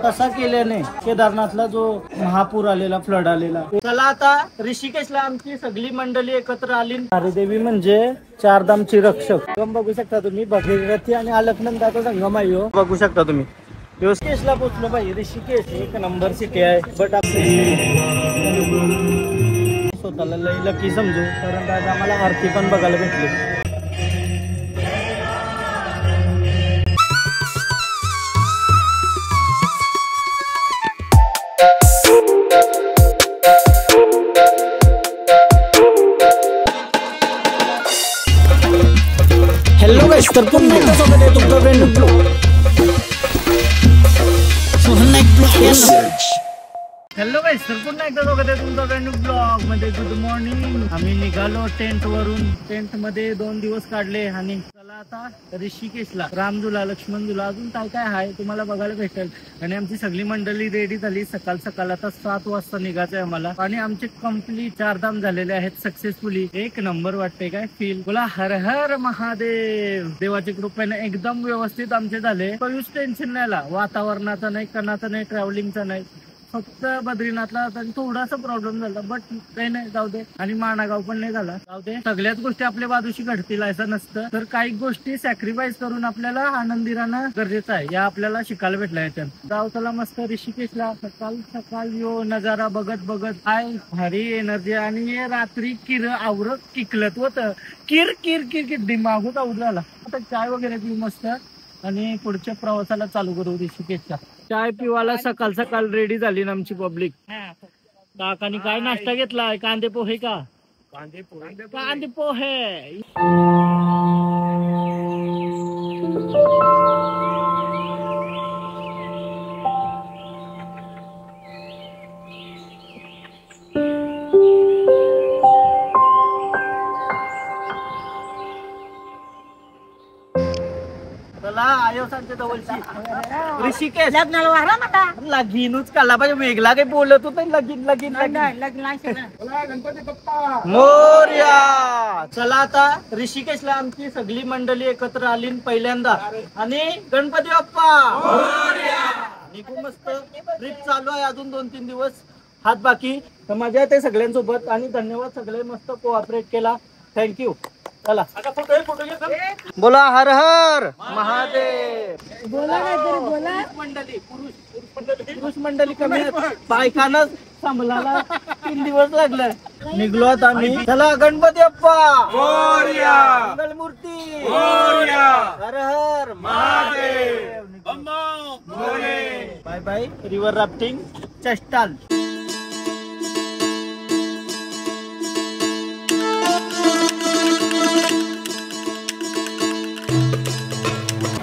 तसा केल्याने केदारनाथला जो महापूर आलेला, फ्लड आलेला. चला आता ऋषिकेशला आमची सगळी मंडळी एकत्र आली. धारादेवी म्हणजे चारधामची रक्षक. बघू शकता तुम्ही, भगीरथी आणि अलकनंदाचा संगम आहे हो. बघू शकता तुम्ही. ऋषिकेशला पोहोचलो भाई. ऋषिकेश एक नंबर सिटी आहे. बट स्वतःला लई लकी समजू, कारण आज आम्हाला आरती पण बघायला भेटली. हॅलो गाइस, तर पुन्हा एकदा स्वागत आहे तुमचं friend Sohan Naik blog. Hello guys, तर पुन्हा एकदा स्वागत आहे तुमचं फ्रेंड ब्लॉग मध्ये. Good morning. आम्ही निघालो टेंट वरून. टेंट मध्ये 2 दिवस काढले आणि चला आता ऋषिकेशला. रामझुला, लक्ष्मणझुला, अजून काय काय आहे तुम्हाला बघायला भेटेल. आणि आमची सगळी मंडळी रेडी झाली. सकाळ आता 7 वाजता निघायचंय आम्हाला. आणि आमचे कम्प्लीट 4 धाम झालेले आहेत सक्सेसफुली. एक नंबर वाटते काय फील. बोला हर हर महादेव. देवाच्या कृपेने एकदम व्यवस्थित आमचे झाले. काहीच टेन्शन नाही आला. वातावरणाचा नाही, कणाचा नाही, ट्रॅव्हलिंगचा नाही. फक्त बद्रीनाथला थोडासा प्रॉब्लेम झाला, बट काही नाही, जाऊ दे. आणि माणागाव पण नाही झाला, जाऊ दे. सगळ्याच गोष्टी आपल्या बाजूशी घडतील असं नसतं. तर काही गोष्टी सॅक्रिफाईस करून आपल्याला आनंदी राहणं गरजेचं आहे. या आपल्याला शिकायला भेटलं याच्यात. जाऊ चला मस्त ऋषिकेशला. सकाळ यो नजारा बघत काय भारी एनर्जी. आणि रात्री किर आवरत किकलत होत. किर किर किर किर दिमागच आवडला. आता चाय वगैरे पिऊ मस्त आणि पुढच्या प्रवासाला चालू करू ऋषिकेशच्या. चाय पिवाला सकाळ रेडी झाली ना आमची पब्लिक. काकानी काय नाश्ता घेतलाय? कांदे पोहे का? कांदे पोहे. ऋषिकेश लगीनच काला पाहिजे. वेगळा काही बोलत होत लगीन गणपती बाप्पा मोरया. चला आता ऋषिकेशला आमची सगळी मंडळी एकत्र आली पहिल्यांदा. आणि गणपती बाप्पा मोरया. निघू मस्त. ट्रिप चालू आहे अजून 2-3 दिवस हात बाकी. तर मजा येते सगळ्यांसोबत. आणि धन्यवाद, सगळे मस्त कोऑपरेट केला. थँक्यू. चला बोला हर हर महादेव. बोला मंडळी पुरुष मंडळी कमी आहेत. बायकांना सांभाळायला 3 दिवस लागले. निघलो आता आम्ही. चला गणपती बाप्पा मोरया. मंगलमूर्ती मोरया. हर हर Mahadev. Bye bye. River rafting चष्टाल.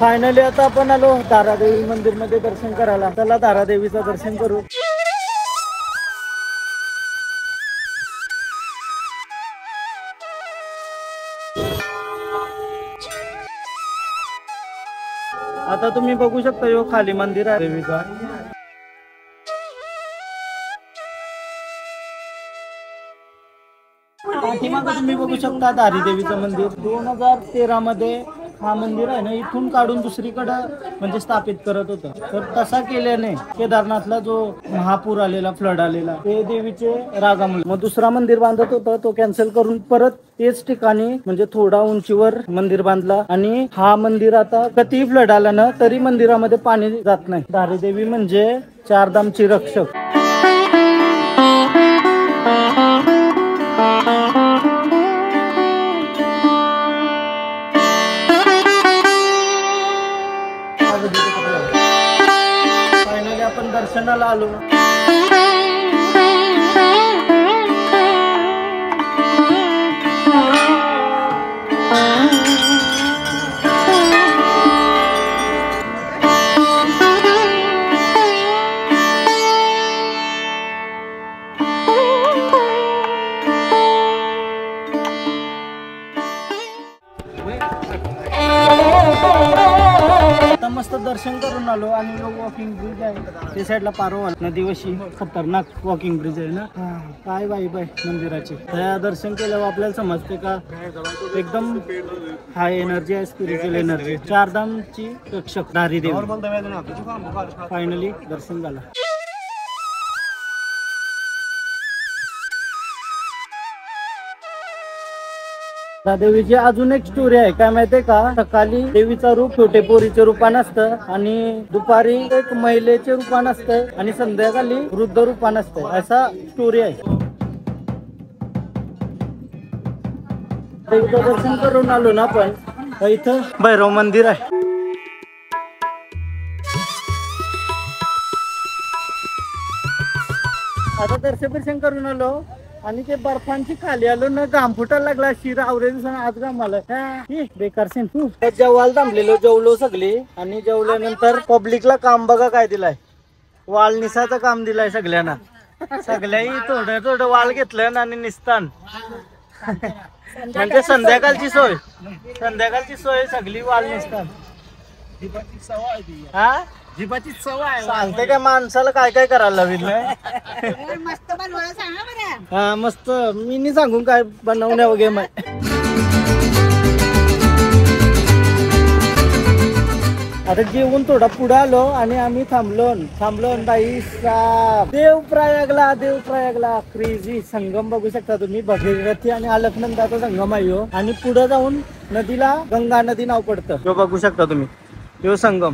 फायनली आता आपण आलो धारादेवी मंदिर मध्ये दर्शन करायला. चला धारादेवीचं दर्शन करू. आता तुम्ही बघू शकता यो खाली मंदिर आहे देवीचा. पाठीमागं तुम्ही बघू शकता धारादेवीचं मंदिर. 2013 मध्ये हा मंदिर आहे ना इथून काढून दुसरीकडे म्हणजे स्थापित करत होतं. तर तसा केल्याने केदारनाथला जो महापूर आलेला, फ्लड आलेला, ते देवीचे रागामुळे मग दुसरा मंदिर बांधत होतं. तो कॅन्सल करून परत तेच ठिकाणी म्हणजे थोडा उंचीवर मंदिर बांधला. आणि हा मंदिर आता कितीही फ्लड आला ना तरी मंदिरामध्ये पाणी जात नाही. धारादेवी म्हणजे चारधामची रक्षक. फायनली आपण दर्शनाला आलो. मस्त दर्शन करून आलो आणि वॉकिंग ब्रिज आहे ते साईडला पारोवाल नदीवशी खतरनाक वॉकिंग ब्रिज आहे ना. काय वाईब आहे मंदिराची. त्या दर्शन केल्यावर आपल्याला समजते का एकदम हाय एनर्जी आहे, स्पिरिच्युअल एनर्जी. चारधामची रक्षक धारी देव. फायनली दर्शन झालं. त्या देवीची अजून एक स्टोरी आहे. काय माहितीये का, सकाळी देवीचा रूप छोटे पोरीचे रूपान असतं आणि दुपारी एक महिलेचे रूपान असतं आणि संध्याकाळी वृद्ध रूपान असतं. असा स्टोरी आहे. देवीचं दर्शन करून आलो ना आपण. इथं भैरव मंदिर आहे. आता दर्शन करून आलो आणि ते बर्फांची खाली आलो ना, घाम फुटायला लागला. शिरा आवरे दिवसानं आज घाम आला. बेकार सेन तू. जेवायला थांबलेलो, जेवलो सगळे आणि जेवल्यानंतर पब्लिकला काम बघा काय दिलाय. वाल निसाचं काम दिलाय सगळ्यांना. सगळ्याही थोडं थोडं वाल घेतलं आणि निसतान म्हणजे संध्याकाळची सोय. संध्याकाळची सोय सगळी वाल निसतान. हा जीवाची सवय आहे. सांगते काय माणसाला काय काय करायला लाविलं. मस्त बनवायला सांगा बरं. हा मस्त. मी नाही सांगून काय बनवण्या वगैरे मग. आता जेवून थोडा पुढे आलो आणि आम्ही थांबलो बाई साहेब. देवप्रयागला क्रेझी संगम बघू शकता तुम्ही. भगीरथी आणि अलकनंदाचा संगम आहे ह्यो. आणि पुढे जाऊन नदीला गंगा नदी नाव पडतं. ह्यो बघू शकता तुम्ही, ह्यो संगम.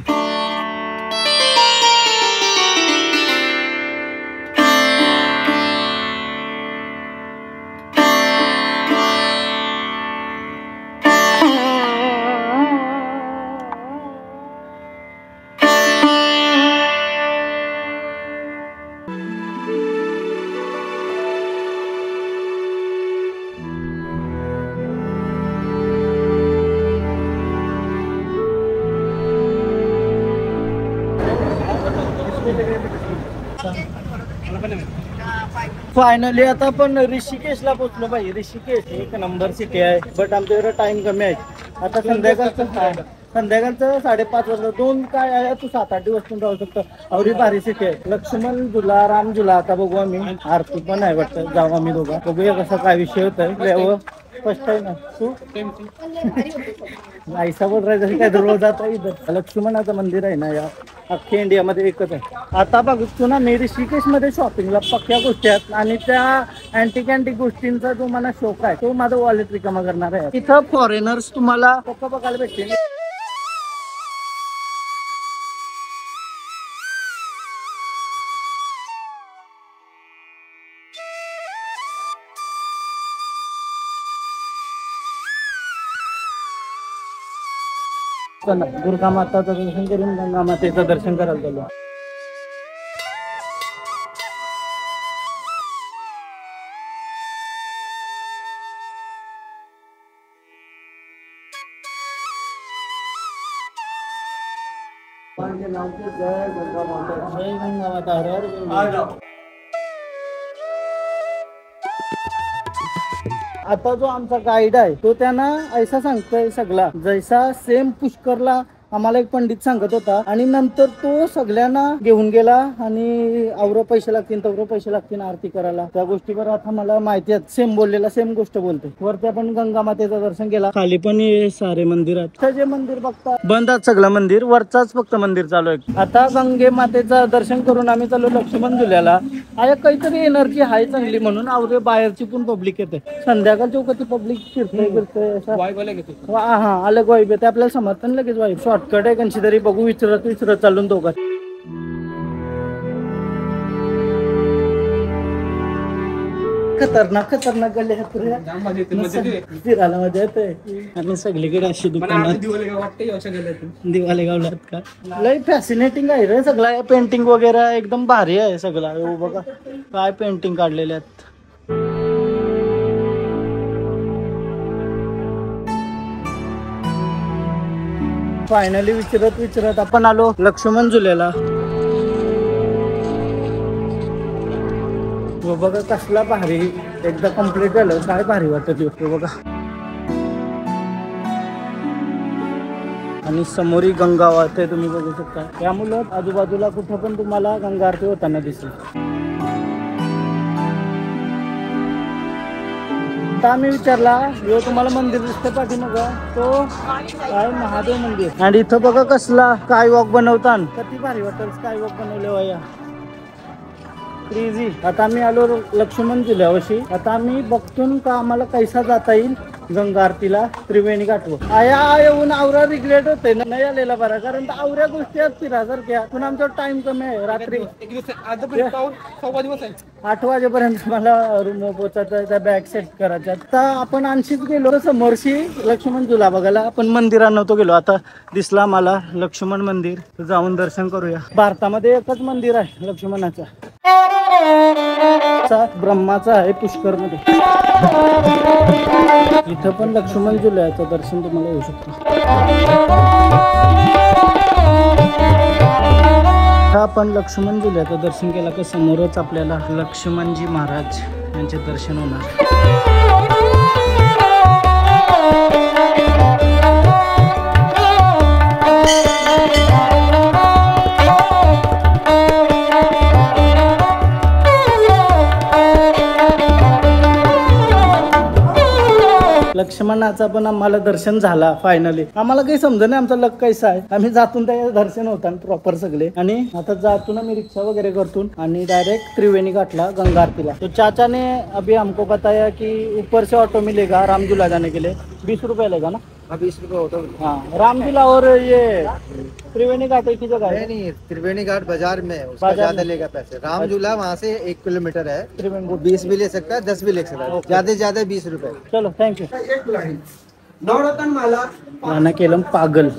फायनली आता आपण ऋषिकेशला पोहोचलो पाहिजे. ऋषिकेश एक नंबर सिटी आहे, बट आमच्याकडे टाइम कमी आहे. आता संध्याकाळचं 5:30 वाजता 2 काय आहे तू 7-8 दिवस पण राहू शकतो. अवरी भारी सिटी आहे. लक्ष्मण झुला, राम झुला. आता बघू आम्ही. आरती पण आहे वाटतं. जाऊ आम्ही दोघं बघूया कसा काय विषय होत आहे. फर्स्ट आहे ना तू ऐसा बोल राहायचं काय रोज आता इथं लक्ष्मणाचं मंदिर आहे ना, या अख्ख्या इंडियामध्ये एकच आहे. आता बघतो ना मी ऋषिकेश मध्ये शॉपिंगला पक्क्या गोष्टी आहेत आणि त्या अँटिक गोष्टींचा जो मला शौक आहे तो माझा वॉलेट रिकामा करणार आहे. तिथं फॉरेनर्स तुम्हाला पक्का बघायला भेटतील. दुर्गा माताचं दर्शन करून गंगा मातेचं दर्शन करायला गेलो. जय गंगा माता. हर हर. आता जो आमचा गाईड आहे तो त्यांना ऐसा सांगतोय सगळा जैसा सेम पुष्करला आम्हाला एक पंडित सांगत होता आणि नंतर तो सगळ्यांना घेऊन गेला आणि आवरं पैसे लागतील तेवढं पैसे लागतील आरती करायला. त्या गोष्टीवर आता मला माहिती आहे. सेम बोललेला सेम गोष्ट बोलते. वरती आपण गंगा मातेचं दर्शन केला. खाली पण सारे मंदिर आहेत. जे मंदिर बघता बंद आहेत सगळं मंदिर. वरचाच फक्त मंदिर चालू आहे. आता गंगे मातेचं दर्शन करून आम्ही चालू लक्ष्मण झुल्याला. आहे काहीतरी एनर्जी आहे चांगली म्हणून आवरे बाहेरची पण पब्लिक येते. संध्याकाळ चौकाची पब्लिक फिरते हा अलग वाईब येते. आपल्याला समर्थन लगेच वाईब शॉर्टकट आहे कशी तरी बघू. विचारत चालून दोघं. खतरनाक गल्ले फिरायला मजा येते. आणि सगळीकडे अशी दुकानात दिवाले गावल्यात का लय फॅसिनेटिंग आहे रे सगळं. पेंटिंग वगैरे एकदम भारी आहे सगळं. बघा काय पेंटिंग काढलेले आहेत. फायनली विचारत आपण आलो लक्ष्मण झुल्याला. बघा कसला भारी एकदा कम्प्लीट झालं. काय भारी वाटत बघा. आणि समोरी गंगा वाहते तुम्ही बघू शकता. त्यामुळं आजूबाजूला कुठं पण तुम्हाला गंगा आरती होताना दिसेल. आता आम्ही विचारला यो तुम्हाला मंदिर दिसतं पाठीमाग तो काय महादेव मंदिर. आणि इथं बघा कसला स्काय वॉक बनवतात. किती भारी वाटेल स्काय वॉक बनवले वया क्रेझी. आता आम्ही आलो लक्ष्मण जिल्ह्यावशी. आता आम्ही बघतून का आम्हाला कैसा जाता येईल गंगा आरतीला त्रिवेणी घाटवर. आया येऊन आवरा रिग्रेट होते नाही आलेला बरा, कारण आवऱ्या गोष्टी असतील सारख्या. पण आमचा टाइम कमी आहे. रात्री 8 वाजेपर्यंत मला रूम पोचायचं, त्या बॅग सेट करायच्या. आता आपण आणशीच गेलो समोरशी लक्ष्मण झुला बघायला. आपण मंदिरात नव्हतो गेलो. आता दिसला मला लक्ष्मण मंदिर, जाऊन दर्शन करूया. भारतामध्ये एकच मंदिर आहे लक्ष्मणाचं, ब्रह्माचा आहे पुष्कर मध्ये. इथं पण लक्ष्मण झुल्याचं दर्शन तुम्हाला होऊ शकतं. आपण लक्ष्मण झुल्याचं दर्शन केलं का समोरच आपल्याला लक्ष्मणजी महाराज यांचे दर्शन होणार. लक्ष्मणाचा पण आम्हाला दर्शन झाला फायनली. आम्हाला काही समज नाही आमचा लक कैसा आहे. आम्ही जातून त्या दर्शन होता प्रॉपर सगळे. आणि आता जातून आम्ही रिक्षा वगैरे करतून आणि डायरेक्ट त्रिवेणी घाटला गंगा आरतीला. तो चाचा ने अभी हमको बताया कि ऊपर से ऑटो मिलेगा रामझूला जाने के लिए, 20 रुपये लेगा ना. 20 रुपये ऑटो. हाँ रामझूला और ये त्रिवेणी घाट एक ही जगह है. नहीं त्रिवेणी घाट बाजार में उसका ज्यादा लेगा पैसे. रामझूला वहाँ से 1 किलोमीटर है. त्रिवेणी वो 20 भी ले सकता है, 10 भी ले सकता है. ज्यादा से ज्यादा 20 रुपए. चलो थँक्यू. मला यानं केलं पागल.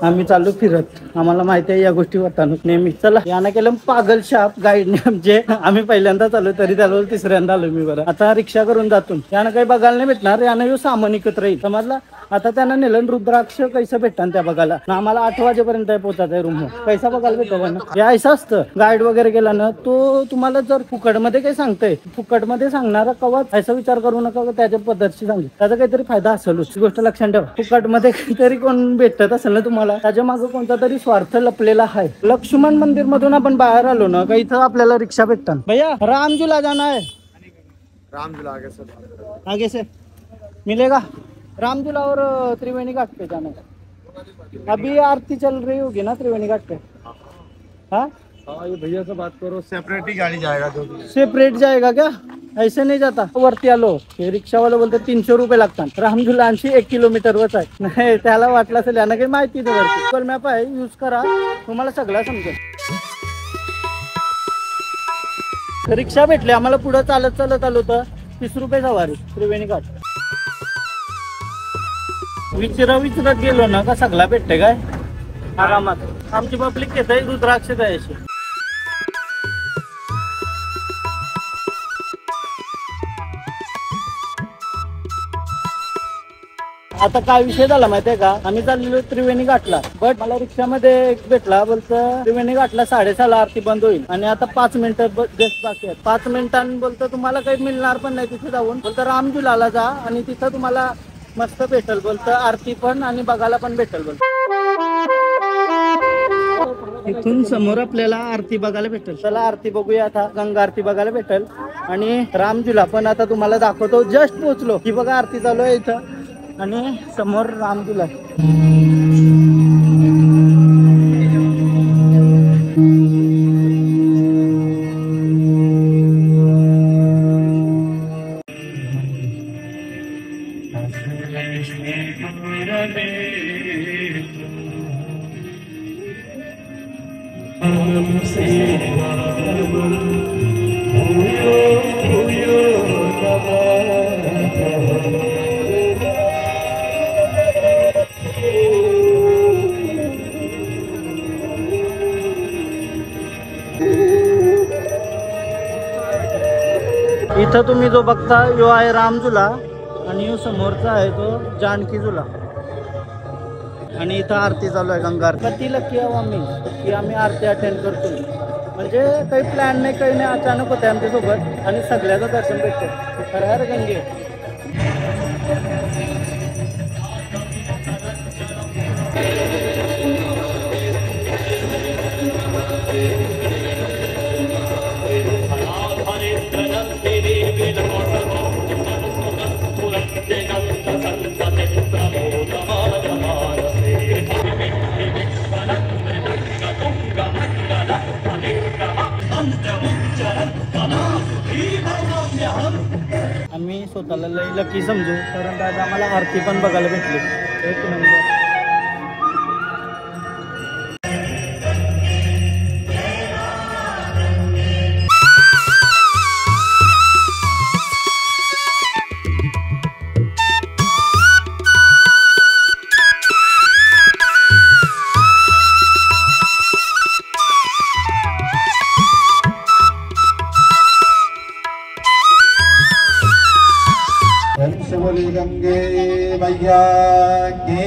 आम्ही चाललो फिरत, आम्हाला माहिती आहे या गोष्टी होतात नेहमी. चला यानं केलं पागल शाप गाईडने आमचे. आम्ही पहिल्यांदा चालू तरी त्याला तिसऱ्यांदा आलो मी. बरं आता रिक्षा करून जातून यानं काही बघायला नाही भेटणार. यानं यो सामान इकत राहील समजला. आता त्यानं नेलं रुद्राक्ष कैसे भेटतात त्या बघायला. आम्हाला 8 वाजेपर्यंत पोहोचायचं रूम. पैसा बघायला भेटतो. हे असं असतं गाईड वगैरे केला ना तो तुम्हाला जर फुकटमध्ये काही सांगतोय, फुकटमध्ये सांगणारा कवाच असा विचार करू नका त्याच्या पद्धतशी सांगेल. त्याचा काहीतरी फायदा असेलच. गोष्ट लक्षात ठेवा. फुकटमध्ये काहीतरी कोण भेटत असेल ना तुम्हाला, त्याच्या मागे कोणता तरी स्वार्थ लपलेला आहे. लक्ष्मण मंदिर मधून आपण बाहेर आलो ना का इथं आपल्याला रिक्षा भेटतात. भैया रामझूला जाना है. रामझूला आगे से मिलेगा. रामझूला और त्रिवेणी घाट पे जाना है. अभी आरती चल रही होगी ना त्रिवेणी घाट पे. हाँ ये भैया से बात करो, सेपरेट ही गाड़ी जाएगा. जो सेपरेट जाएगा क्या. ऐसे नहीं जाता. वरती आलो हे रिक्षावाला बोलतो 300 रुपये लागतात. रामझूला 1 किलोमीटरवरच आहे. नाही त्याला वाटलं असेल यांना काही माहिती नाही. वरती गुगल मॅप आहे, यूज करा तुम्हाला सगळं समजेल. रिक्षा भेटली आम्हाला. पुढे चालत चालत आलो तर 30 रुपये सवारी त्रिवेणी घाट. विचारत गेलो ना का सगळा भेटते काय आरामात. आमची पब्लिक घेत आहे रुद्राक्ष द्यायची. आता काय विषय झाला माहितीये का, आम्ही चाललेलो त्रिवेणी घाटला. बट मला रिक्षामध्ये एक भेटला बोलतं त्रिवेणी घाटला 6:30 आरती बंद होईल आणि आता 5 मिनिटं जस्ट बाकी आहेत. 5 मिनिटांनी बोलतं तुम्हाला काही मिळणार पण नाही. तिथे जाऊन बोलतं रामझुलाला जा आणि तिथं तुम्हाला मस्त भेटल बोलतं. आरती पण आणि बघायला पण भेटल बोलतं. इथून समोर आपल्याला आरती बघायला भेटेल. चला आरती बघूया. आता गंगा आरती बघायला भेटेल आणि रामझुला पण आता तुम्हाला दाखवतो. जस्ट पोहोचलो ही बघा आरती चालू आहे इथं आणि समोर रामझुला. इथं तुम्ही जो बघता यो आहे रामझुला आणि यो समोरचा आहे तो जानकी झुला. आणि इथं आरती चालू आहे गंगा आरती. किती लकी आहो आम्ही की आम्ही आरती अटेंड करतो. म्हणजे काही प्लॅन नाही काही नाही, अचानक होते आमच्यासोबत आणि सगळ्याचं दर्शन भेटतं. खरं हर गंगे. आम्ही स्वतःला लई लकी समजू, कारण आज आम्हाला आरती पण बघायला भेटली. एक नंबर. बोली गंगे मैया के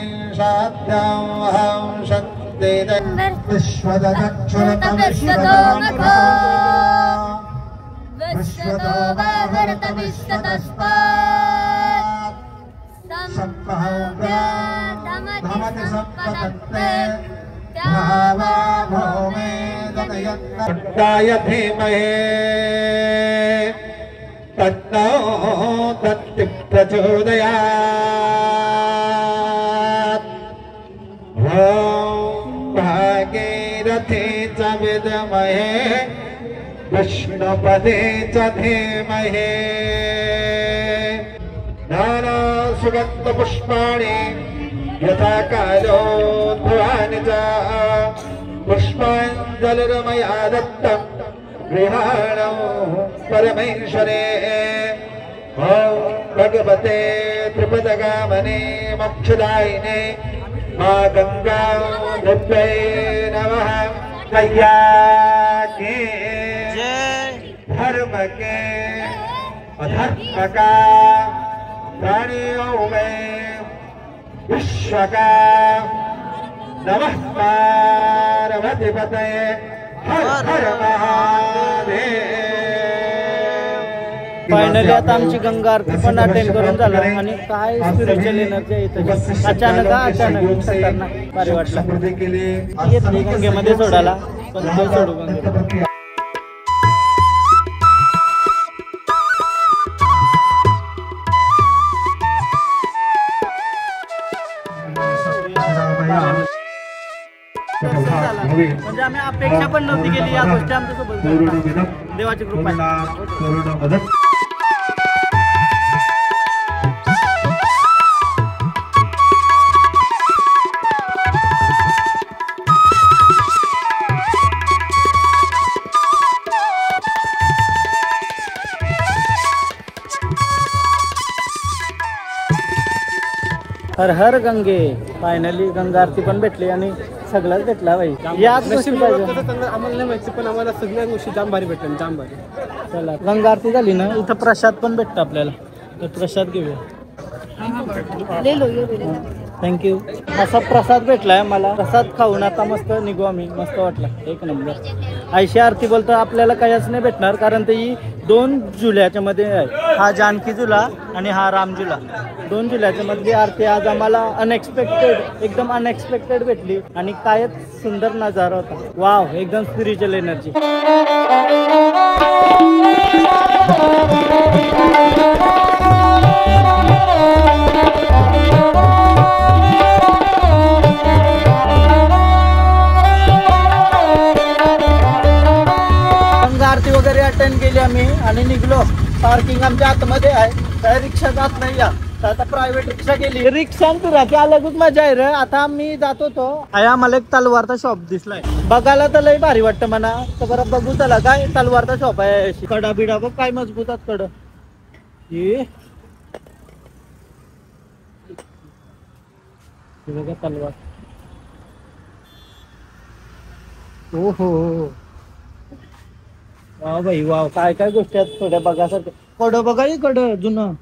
पूर्वैषाद्यां शक्ति धीमहे तन्नो दन्ति प्रचोदयात्. भागीरथी च विद्महे विष्णुपदे च धीमहि. नाना सुगंध पुष्पाणि यथा कालोद्भवानि च पुष्पाञ्जलिर्मया दत्तं गृहाणं परमेश्वरे. ॐ भगवते त्रिपदगामिने मोक्षदायिने मा गंगा देव्यै नमः. मैया के धर्म के अधर्म का प्राणियों में विश्व का नमः पार्वतीपते हर हर महादेव. फायनली आता आमची गंगा आरती पण अटेंड करून झाला आणि काय स्पिरिच्युअल एनर्जी आहे इथं. अचानक खतरनाक भारी वाटलं. येतली गंगेमध्ये सोडायला, पण तो सोडू गंगे. म्हणजे आम्ही अपेक्षा पण नव्हती केली या गोष्टी आमच्यासोबत. देवाची कृपा आहे. हर हर गंगे. फायनली गंगा आरती पण भेटली आणि सगळंच भेटला भाई. याच गोष्टी पाहिजे आम्हाला नाही माहिती, पण आम्हाला सगळ्या गोष्टी जाम भारी भेटल्या, जाम भारी. चला गंगा आरती झाली ना, इथं प्रसाद पण भेटतं आपल्याला, तर प्रसाद घेऊया. थँक्यू. असा प्रसाद भेटलाय मला. प्रसाद खाऊन आता मस्त निघू आम्ही. मस्त वाटला, एक नंबर. आयशी आरती बोलतो आपल्याला काहीच नाही भेटणार, कारण ते 2 जुल्याच्या मध्ये आहे. हा जानकी जुला आणि हा राम जुला. 2 जुल्याच्या मधली आरती आज आम्हाला अनएक्सपेक्टेड, एकदम अनएक्सपेक्टेड भेटली आणि कायच सुंदर नजारा होता. वाव, एकदम स्पिरिच्युअल एनर्जी. आरती वगैरे अटेंड केली आम्ही आणि निघलो. पार्किंग आमच्या आतमध्ये आहे, तर रिक्षा जात नाही या. तर आता प्रायव्हेट रिक्षा गेली. रिक्षा फिरायची अलगच मजा आहे रे. आता आम्ही जात होतो, आम्हाला एक तलवारचा शॉप दिसलाय. बघायला तर लय भारी वाटतं म्हणा. तर बरं बघू चला काय तलवारचा शॉप आहे. कडा बिडा बघ काय मजबूतात कड. हे बघा तलवार. हो हो वाह भाई वाह. काय काय गोष्टी आहेत थोड्या बघासारख्या. कडं बघा, कडं जुनं.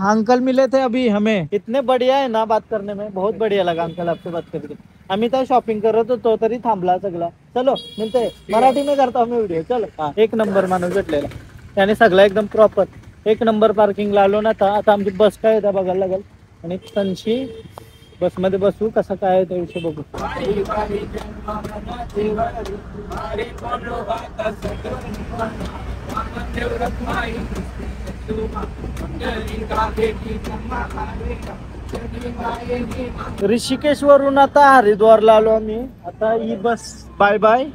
अंकल मिले थे अभी हमें, इतने बढ़िया है ना बात करने में. बहुत बढ़िया लगा अंकल आपसे बात करके. आम्ही तर शॉपिंग करत होतो तरी थांबला सगळा. चलो मिळते, मराठी में करता हूँ व्हिडिओ. चलो. एक नंबर माणूस भेटलेला त्याने सगळं एकदम प्रॉपर एक नंबर पार्किंगला आलो ना. आता आमची बस काय येतं बघायला लागेल. आणि 300 बसमध्ये बसू कसं काय आहे त्याविषयी बघू. ऋषिकेश वरून आता हरिद्वारला आलो आम्ही. आता ही बस बाय बाय.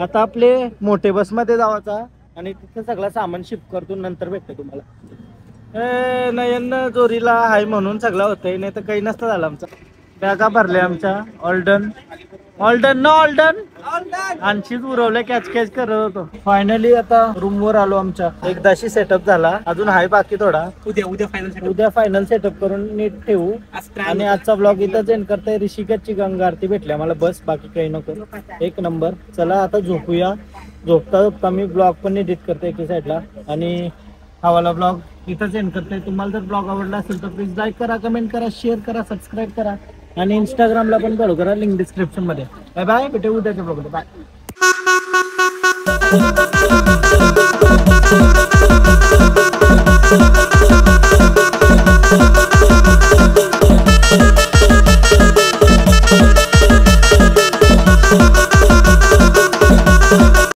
आता आपले मोठे बस मध्ये जावाचा आणि तिथे सगळं सामान शिफ्ट करतो, नंतर भेटतो तुम्हाला. नयन जोरीला हाय म्हणून सगळं होतंय, नाही तर काही नसतं झालं. आमचा बॅगा भरल्या आमच्या. ऑल्डन ऑल्डन आणशीच उरवलं, कॅच कॅच करत होतो. फायनली आता रूम वर आलो. आमच्या एकदाशी सेटअप झाला, अजून हाय बाकी थोडा. उद्या फायनल सेटअप करून नीट ठेवू. आणि आजचा ब्लॉग इथंच एंड करताय. ऋषिकेशची गंगा आरती भेटली आम्हाला, बस बाकी काही नको. एक नंबर. चला आता झोपूया. झोपता झोपता मी ब्लॉग पण एडिट करते एका साईडला, आणि हा वाला ब्लॉग इथंच एंड करते. तुम्हाला जर ब्लॉग आवडला असेल तर प्लीज लाईक करा, कमेंट करा, शेअर करा, सबस्क्राईब करा आणि इंस्टाग्रामला पण फॉलो करा, लिंक डिस्क्रिप्शन मध्ये. बाय बाय, भेटू उद्याच्या ब्लॉगमध्ये. बाय.